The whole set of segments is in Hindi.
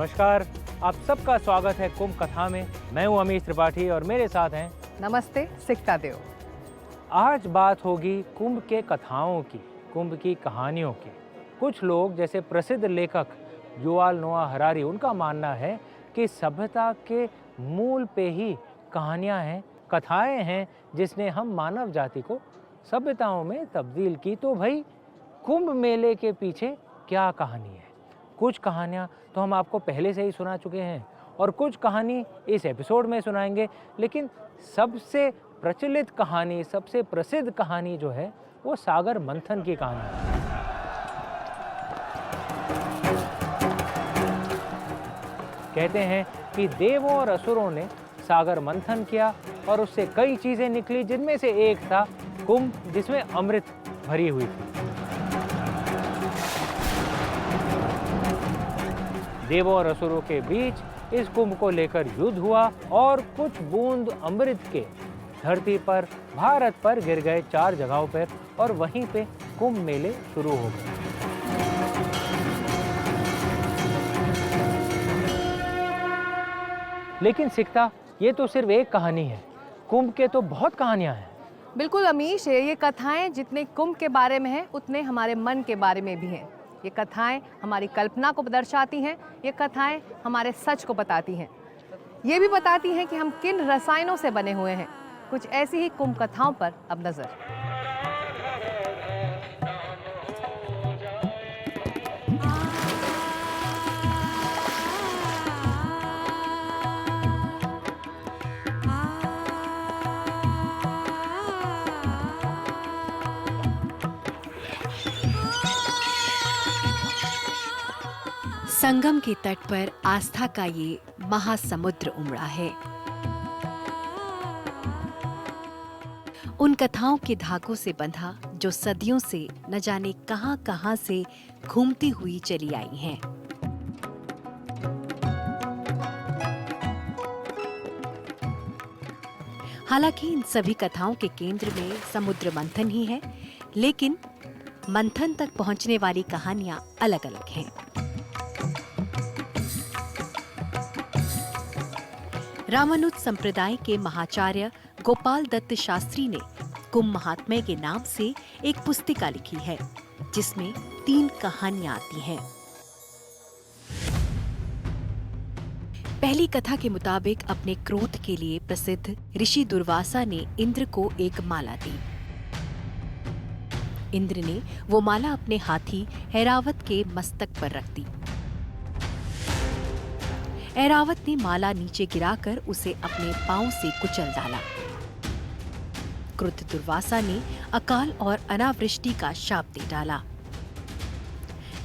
नमस्कार, आप सबका स्वागत है कुंभ कथा में। मैं हूं अमीश त्रिपाठी और मेरे साथ हैं नमस्ते, सिकता देव। आज बात होगी कुंभ के कथाओं की, कुंभ की कहानियों की। कुछ लोग जैसे प्रसिद्ध लेखक युवाल नोआ हरारी, उनका मानना है कि सभ्यता के मूल पे ही कहानियां हैं, कथाएं हैं जिसने हम मानव जाति को सभ्यताओं में तब्दील की। तो भाई कुंभ मेले के पीछे क्या कहानी है? कुछ कहानियाँ तो हम आपको पहले से ही सुना चुके हैं और कुछ कहानी इस एपिसोड में सुनाएंगे, लेकिन सबसे प्रचलित कहानी, सबसे प्रसिद्ध कहानी जो है वो सागर मंथन की कहानी है। कहते हैं कि देवों और असुरों ने सागर मंथन किया और उससे कई चीजें निकली, जिनमें से एक था कुंभ, जिसमें अमृत भरी हुई थी। देवों और असुरों के बीच इस कुंभ को लेकर युद्ध हुआ और कुछ बूंद अमृत के धरती पर, भारत पर गिर गए 4 जगहों पर और वहीं पे कुंभ मेले शुरू हो गए। लेकिन सिकता, ये तो सिर्फ एक कहानी है, कुंभ के तो बहुत कहानियां हैं। बिल्कुल अमीश, ये कथाएं जितने कुंभ के बारे में हैं उतने हमारे मन के बारे में भी हैं। ये कथाएं हमारी कल्पना को दर्शाती हैं, ये कथाएं हमारे सच को बताती हैं। ये भी बताती हैं कि हम किन रसायनों से बने हुए हैं। कुछ ऐसी ही कुंभ कथाओं पर अब नजर। संगम के तट पर आस्था का ये महासमुद्र उमड़ा है। उन कथाओं के धागों से बंधा जो सदियों से न जाने कहां-कहां से घूमती हुई चली आई हैं। हालांकि इन सभी कथाओं के केंद्र में समुद्र मंथन ही है, लेकिन मंथन तक पहुंचने वाली कहानियां अलग-अलग हैं। रामानुज संप्रदाय के महाचार्य गोपाल दत्त शास्त्री ने कुंभ महात्म्य के नाम से एक पुस्तिका लिखी है, जिसमें 3 कहानियां आती हैं। पहली कथा के मुताबिक अपने क्रोध के लिए प्रसिद्ध ऋषि दुर्वासा ने इंद्र को एक माला दी। इंद्र ने वो माला अपने हाथी ऐरावत के मस्तक पर रख दी। ऐरावत ने माला नीचे गिराकर उसे अपने पांव से कुचल डाला। क्रुद्ध दुर्वासा ने अकाल और अनावृष्टि का शाप दे डाला।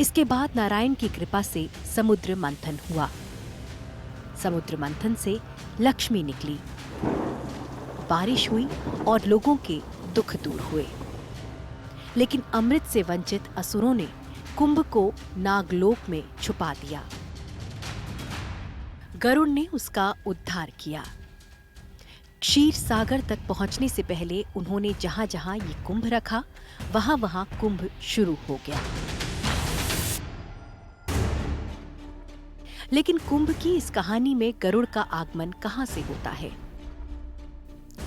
इसके बाद नारायण की कृपा से समुद्र मंथन हुआ। समुद्र मंथन से लक्ष्मी निकली, बारिश हुई और लोगों के दुख दूर हुए। लेकिन अमृत से वंचित असुरों ने कुंभ को नागलोक में छुपा दिया। गरुड़ ने उसका उद्धार किया। क्षीर सागर तक पहुंचने से पहले उन्होंने जहां-जहां ये कुंभ रखा, वहां-वहां कुंभ शुरू हो गया। लेकिन कुंभ की इस कहानी में गरुड़ का आगमन कहां से होता है,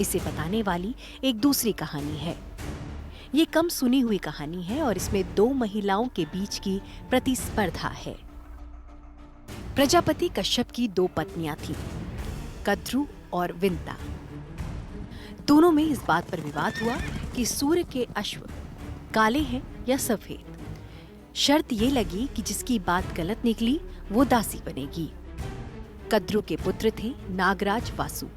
इसे बताने वाली एक दूसरी कहानी है। ये कम सुनी हुई कहानी है और इसमें 2 महिलाओं के बीच की प्रतिस्पर्धा है। प्रजापति कश्यप की 2 पत्नियां थीं, कद्रु और विंता। दोनों में इस बात पर विवाद हुआ कि सूर्य के अश्व काले हैं या सफेद। शर्त ये लगी कि जिसकी बात गलत निकली वो दासी बनेगी। कद्रु के पुत्र थे नागराज वासु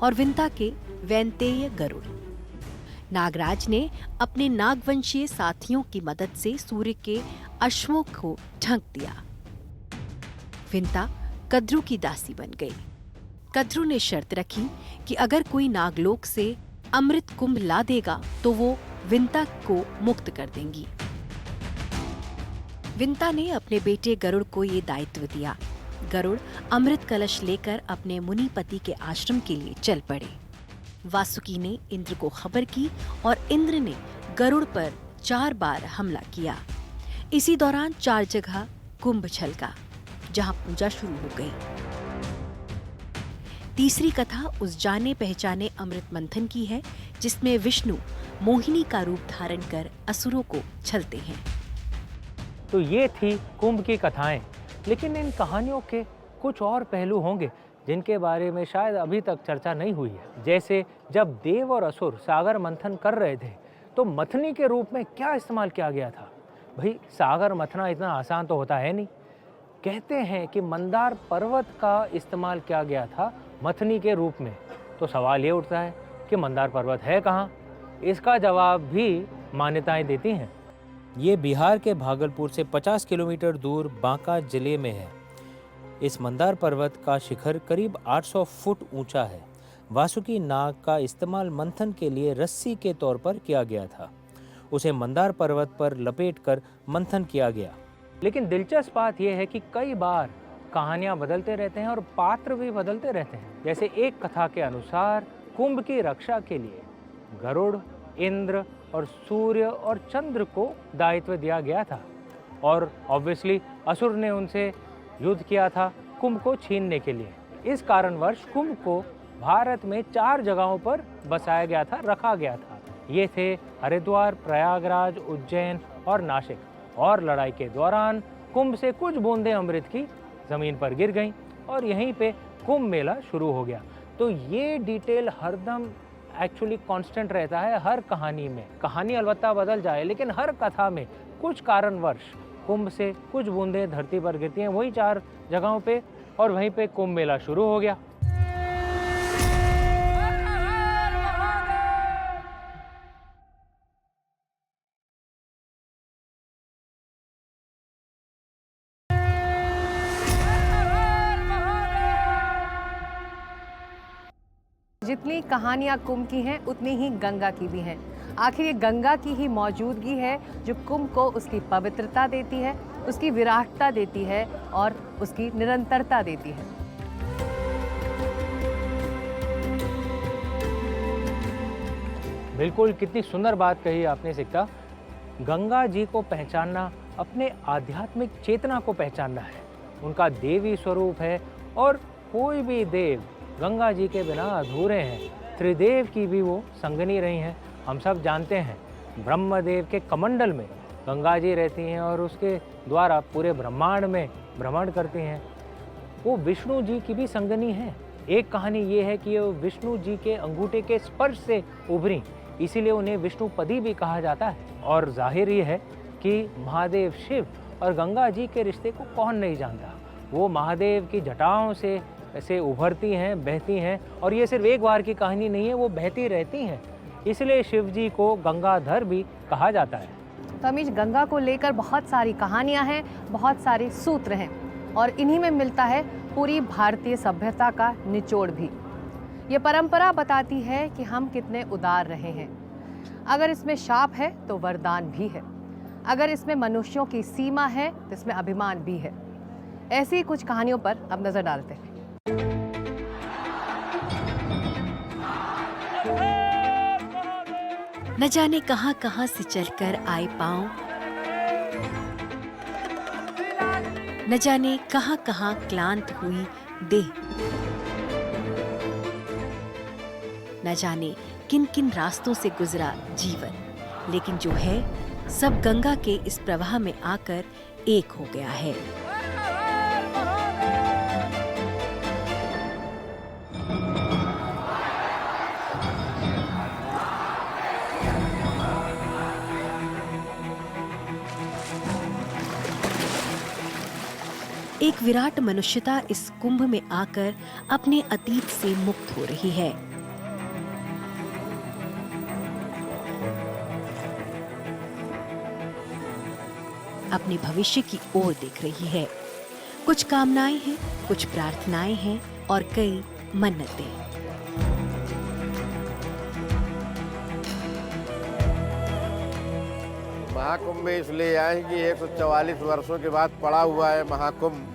और विंता के वैनतेय गरुड़। नागराज ने अपने नागवंशीय साथियों की मदद से सूर्य के अश्वों को ढक दिया। विंता कद्रु की दासी बन गई। कद्रु ने शर्त रखी कि अगर कोई नागलोक से अमृत कुंभ ला देगा तो वो विंता को मुक्त कर देंगी। विंता ने अपने बेटे गरुड़ को ये दायित्व दिया। गरुड़ अमृत कलश लेकर अपने मुनिपति के आश्रम के लिए चल पड़े। वासुकी ने इंद्र को खबर की और इंद्र ने गरुड़ पर 4 बार हमला किया। इसी दौरान 4 जगह कुंभ छलका, जहां पूजा शुरू हो गई। तीसरी कथा उस जाने पहचाने अमृत मंथन की है जिसमें विष्णु मोहिनी का रूप धारण कर असुरों को छलते हैं। तो ये थी कुंभ की कथाएं, लेकिन इन कहानियों के कुछ और पहलू होंगे जिनके बारे में शायद अभी तक चर्चा नहीं हुई है। जैसे जब देव और असुर सागर मंथन कर रहे थे तो मथनी के रूप में क्या इस्तेमाल किया गया था? भाई सागर मथना इतना आसान तो होता है नहीं। कहते हैं कि मंदार पर्वत का इस्तेमाल किया गया था मथनी के रूप में। तो सवाल ये उठता है कि मंदार पर्वत है कहाँ? इसका जवाब भी मान्यताएं देती हैं। ये बिहार के भागलपुर से 50 किलोमीटर दूर बांका जिले में है। इस मंदार पर्वत का शिखर करीब 800 फुट ऊंचा है। वासुकी नाग का इस्तेमाल मंथन के लिए रस्सी के तौर पर किया गया था। उसे मंदार पर्वत पर लपेटकर मंथन किया गया। लेकिन दिलचस्प बात यह है कि कई बार कहानियां बदलते रहते हैं और पात्र भी बदलते रहते हैं। जैसे एक कथा के अनुसार कुंभ की रक्षा के लिए गरुड़, इंद्र और सूर्य और चंद्र को दायित्व दिया गया था और ऑब्वियसली असुर ने उनसे युद्ध किया था कुंभ को छीनने के लिए। इस कारणवश कुंभ को भारत में 4 जगहों पर बसाया गया था, रखा गया था। ये थे हरिद्वार, प्रयागराज, उज्जैन और नासिक। और लड़ाई के दौरान कुंभ से कुछ बूंदें अमृत की जमीन पर गिर गईं और यहीं पे कुंभ मेला शुरू हो गया। तो ये डिटेल हरदम एक्चुअली कांस्टेंट रहता है हर कहानी में। कहानी अलबत्ता बदल जाए लेकिन हर कथा में कुछ कारणवश कुंभ से कुछ बूंदें धरती पर गिरती हैं, वही 4 जगहों पे, और वहीं पे कुंभ मेला शुरू हो गया। जितनी कहानियाँ कुंभ की हैं उतनी ही गंगा की भी हैं। आखिर ये गंगा की ही मौजूदगी है जो कुंभ को उसकी पवित्रता देती है, उसकी विराटता देती है और उसकी निरंतरता देती है। बिल्कुल, कितनी सुंदर बात कही आपने सिक्ता। गंगा जी को पहचानना अपने आध्यात्मिक चेतना को पहचानना है। उनका देवी स्वरूप है और कोई भी देव गंगा जी के बिना अधूरे हैं। त्रिदेव की भी वो संगनी रही हैं। हम सब जानते हैं ब्रह्मदेव के कमंडल में गंगा जी रहती हैं और उसके द्वारा पूरे ब्रह्मांड में भ्रमण करती हैं। वो विष्णु जी की भी संगनी हैं। एक कहानी ये है कि वो विष्णु जी के अंगूठे के स्पर्श से उभरी, इसीलिए उन्हें विष्णुपदी भी कहा जाता है। और जाहिर ये है कि महादेव शिव और गंगा जी के रिश्ते को कौन नहीं जानता। वो महादेव की जटाओं से ऐसे उभरती हैं, बहती हैं, और ये सिर्फ एक बार की कहानी नहीं है, वो बहती रहती हैं। इसलिए शिव जी को गंगाधर भी कहा जाता है। तो अमीश, गंगा को लेकर बहुत सारी कहानियां हैं, बहुत सारे सूत्र हैं और इन्हीं में मिलता है पूरी भारतीय सभ्यता का निचोड़ भी। ये परंपरा बताती है कि हम कितने उदार रहे हैं। अगर इसमें शाप है तो वरदान भी है। अगर इसमें मनुष्यों की सीमा है तो इसमें अभिमान भी है। ऐसी कुछ कहानियों पर अब नजर डालते हैं। न जाने कहां कहां से चलकर आए पांव, न जाने कहां कहां क्लांत हुई देह, न जाने किन किन रास्तों से गुजरा जीवन, लेकिन जो है सब गंगा के इस प्रवाह में आकर एक हो गया है। एक विराट मनुष्यता इस कुंभ में आकर अपने अतीत से मुक्त हो रही है। अपने भविष्य की ओर देख रही है। कुछ कामनाएं हैं, कुछ प्रार्थनाएं हैं और कई मन्नतें। महाकुंभ में इसलिए आए कि 144 वर्षों के बाद पड़ा हुआ है महाकुंभ।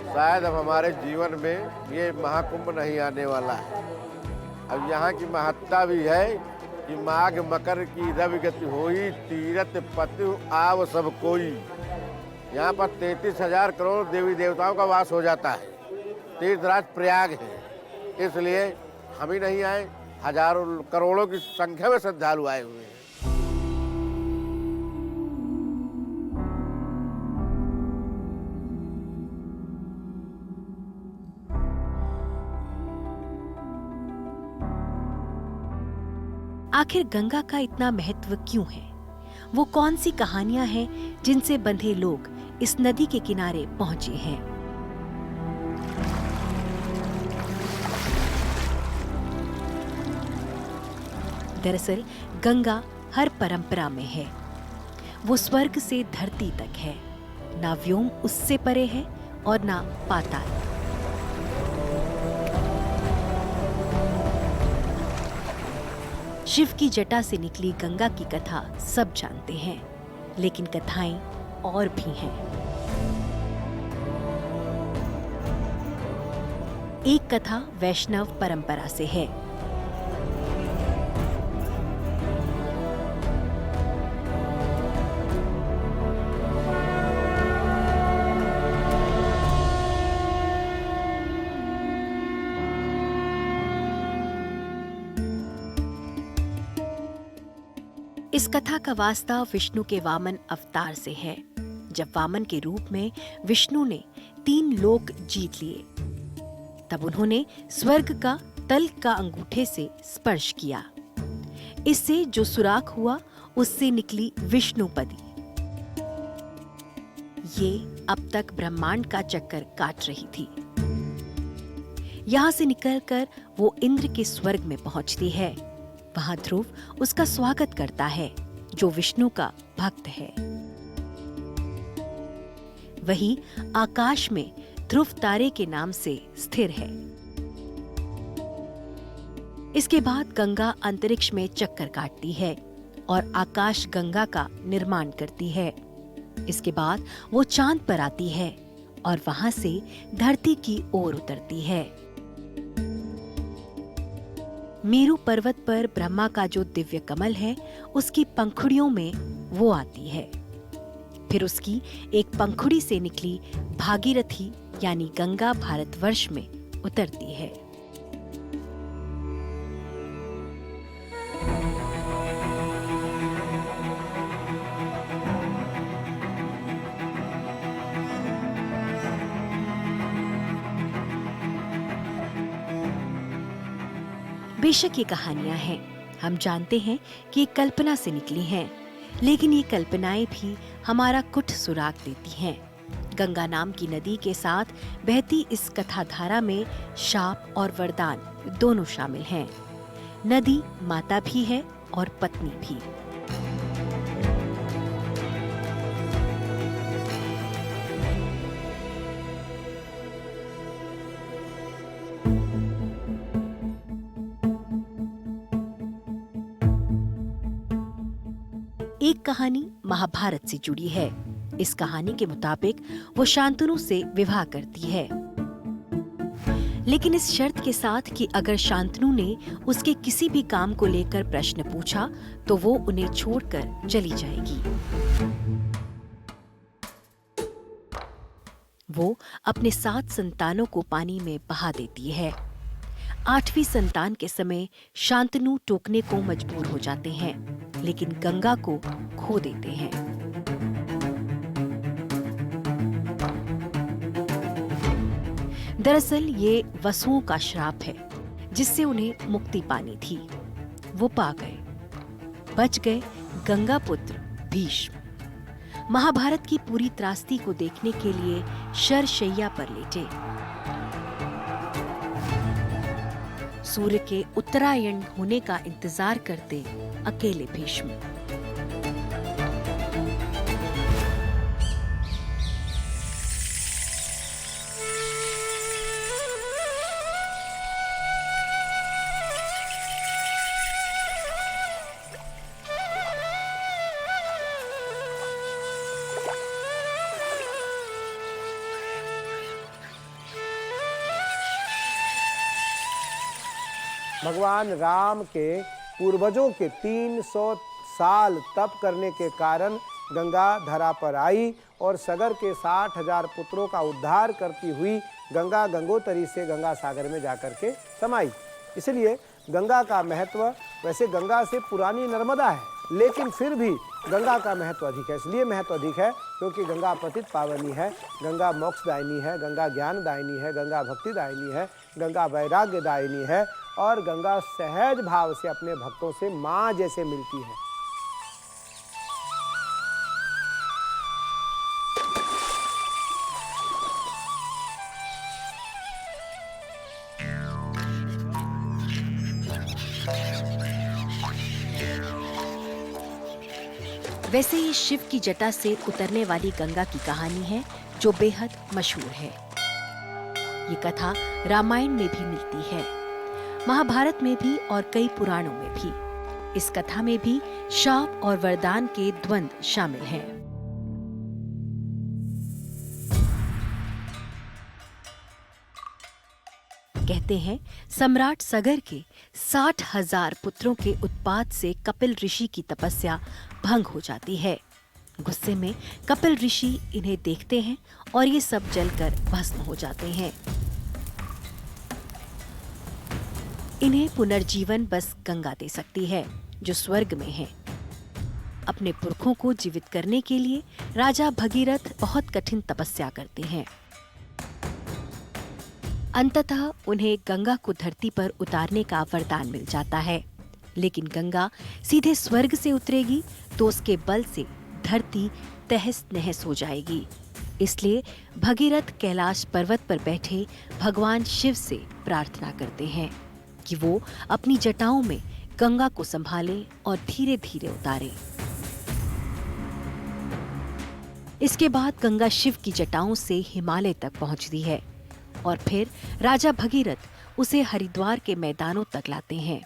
शायद अब हमारे जीवन में ये महाकुंभ नहीं आने वाला है। अब यहाँ की महत्ता भी है कि माघ मकर की रवि गति होई, तीरथ पति आव सब कोई। यहाँ पर 33,000 करोड़ देवी देवताओं का वास हो जाता है। तीर्थराज प्रयाग है, इसलिए हम ही नहीं आए, हजारों करोड़ों की संख्या में श्रद्धालु आए हुए हैं। आखिर गंगा का इतना महत्व क्यों है? वो कौन सी कहानियां हैं जिनसे बंधे लोग इस नदी के किनारे पहुंचे हैं? दरअसल गंगा हर परंपरा में है। वो स्वर्ग से धरती तक है, ना व्योम उससे परे है और ना पाताल। शिव की जटा से निकली गंगा की कथा सब जानते हैं, लेकिन कथाएं और भी हैं। एक कथा वैष्णव परंपरा से है। इस कथा का वास्ता विष्णु के वामन अवतार से है। जब वामन के रूप में विष्णु ने 3 लोक जीत लिए, तब उन्होंने स्वर्ग का तल का अंगूठे से स्पर्श किया। इससे जो सुराख हुआ उससे निकली विष्णुपदी। ये अब तक ब्रह्मांड का चक्कर काट रही थी। यहां से निकलकर वो इंद्र के स्वर्ग में पहुंचती है। वहां ध्रुव उसका स्वागत करता है, जो विष्णु का भक्त है। वही आकाश में ध्रुव तारे के नाम से स्थिर है। इसके बाद गंगा अंतरिक्ष में चक्कर काटती है और आकाश गंगा का निर्माण करती है। इसके बाद वो चांद पर आती है और वहां से धरती की ओर उतरती है। मेरू पर्वत पर ब्रह्मा का जो दिव्य कमल है, उसकी पंखुड़ियों में वो आती है। फिर उसकी एक पंखुड़ी से निकली भागीरथी यानी गंगा भारतवर्ष में उतरती है। बेशक ये कहानियां हैं, हम जानते हैं कि ये कल्पना से निकली हैं, लेकिन ये कल्पनाएं भी हमारा कुछ सुराग देती हैं। गंगा नाम की नदी के साथ बहती इस कथाधारा में शाप और वरदान दोनों शामिल हैं। नदी माता भी है और पत्नी भी। एक कहानी महाभारत से जुड़ी है। इस कहानी के मुताबिक वो शांतनु से विवाह करती है, लेकिन इस शर्त के साथ कि अगर शांतनु ने उसके किसी भी काम को लेकर प्रश्न पूछा तो वो उन्हें छोड़कर चली जाएगी। वो अपने 7 संतानों को पानी में बहा देती है। 8वीं संतान के समय शांतनु टोकने को मजबूर हो जाते हैं, लेकिन गंगा को खो देते हैं। दरअसल ये वसुओं का श्राप है, जिससे उन्हें मुक्ति पानी थी। वो पा गए, बच गए गंगा पुत्र भीष्म। महाभारत की पूरी त्रासदी को देखने के लिए शरशैया पर लेटे। सूर्य के उत्तरायण होने का इंतजार करते अकेले भीष्म। भगवान राम के पूर्वजों के 300 साल तप करने के कारण गंगा धरा पर आई और सगर के 60,000 पुत्रों का उद्धार करती हुई गंगा गंगोत्री से गंगा सागर में जाकर के समाई। इसलिए गंगा का महत्व, वैसे गंगा से पुरानी नर्मदा है, लेकिन फिर भी गंगा का महत्व अधिक है। इसलिए महत्व अधिक है क्योंकि गंगा पतित पावनी है, गंगा मोक्षदायिनी है, गंगा ज्ञानदायिनी है, गंगा भक्तिदायिनी है, गंगा वैराग्यदायिनी है और गंगा सहज भाव से अपने भक्तों से माँ जैसे मिलती है। वैसे ही शिव की जटा से उतरने वाली गंगा की कहानी है जो बेहद मशहूर है। ये कथा रामायण में भी मिलती है, महाभारत में भी और कई पुराणों में भी। इस कथा में भी शाप और वरदान के द्वंद्व शामिल हैं। कहते हैं सम्राट सगर के 60,000 पुत्रों के उत्पात से कपिल ऋषि की तपस्या भंग हो जाती है। गुस्से में कपिल ऋषि इन्हें देखते हैं और ये सब जलकर भस्म हो जाते हैं। इन्हें पुनर्जीवन बस गंगा दे सकती है जो स्वर्ग में है। अपने पुरखों को जीवित करने के लिए राजा भगीरथ बहुत कठिन तपस्या करते हैं। अंततः उन्हें गंगा को धरती पर उतारने का वरदान मिल जाता है, लेकिन गंगा सीधे स्वर्ग से उतरेगी तो उसके बल से धरती तहस नहस हो जाएगी। इसलिए भगीरथ कैलाश पर्वत पर बैठे भगवान शिव से प्रार्थना करते हैं कि वो अपनी जटाओं में गंगा को संभालें और धीरे धीरे उतारें। इसके बाद गंगा शिव की जटाओं से हिमालय तक पहुंचती है और फिर राजा भगीरथ उसे हरिद्वार के मैदानों तक लाते हैं।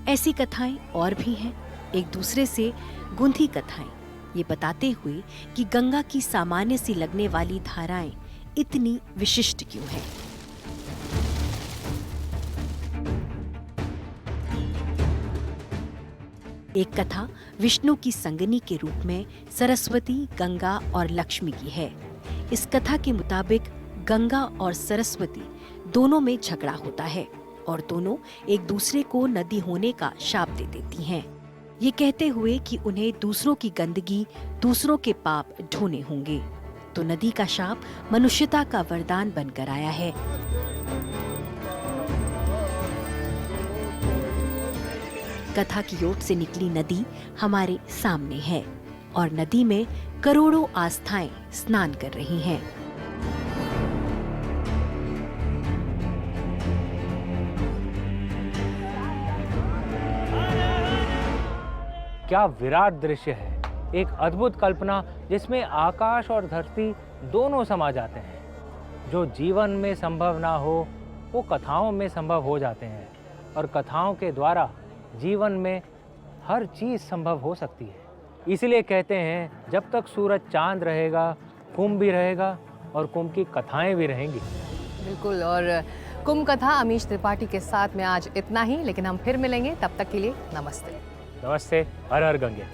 ऐसी कथाएं और भी हैं, एक दूसरे से गुंथी कथाएं, ये बताते हुए कि गंगा की सामान्य सी लगने वाली धाराएं इतनी विशिष्ट क्यों हैं। एक कथा विष्णु की संगनी के रूप में सरस्वती, गंगा और लक्ष्मी की है। इस कथा के मुताबिक गंगा और सरस्वती दोनों में झगड़ा होता है और दोनों एक दूसरे को नदी होने का शाप दे देती हैं, ये कहते हुए कि उन्हें दूसरों की गंदगी, दूसरों के पाप ढोने होंगे। तो नदी का शाप मनुष्यता का वरदान बनकर आया है। कथा की ओट से निकली नदी हमारे सामने है और नदी में करोड़ों आस्थाएं स्नान कर रही हैं। क्या विराट दृश्य है, एक अद्भुत कल्पना जिसमें आकाश और धरती दोनों समा जाते हैं। जो जीवन में संभव ना हो वो कथाओं में संभव हो जाते हैं और कथाओं के द्वारा जीवन में हर चीज़ संभव हो सकती है। इसलिए कहते हैं जब तक सूरज चांद रहेगा कुंभ भी रहेगा और कुंभ की कथाएं भी रहेंगी। बिल्कुल, और कुंभ कथा अमीश त्रिपाठी के साथ में आज इतना ही, लेकिन हम फिर मिलेंगे, तब तक के लिए नमस्ते। नमस्ते, हर हर गंगे।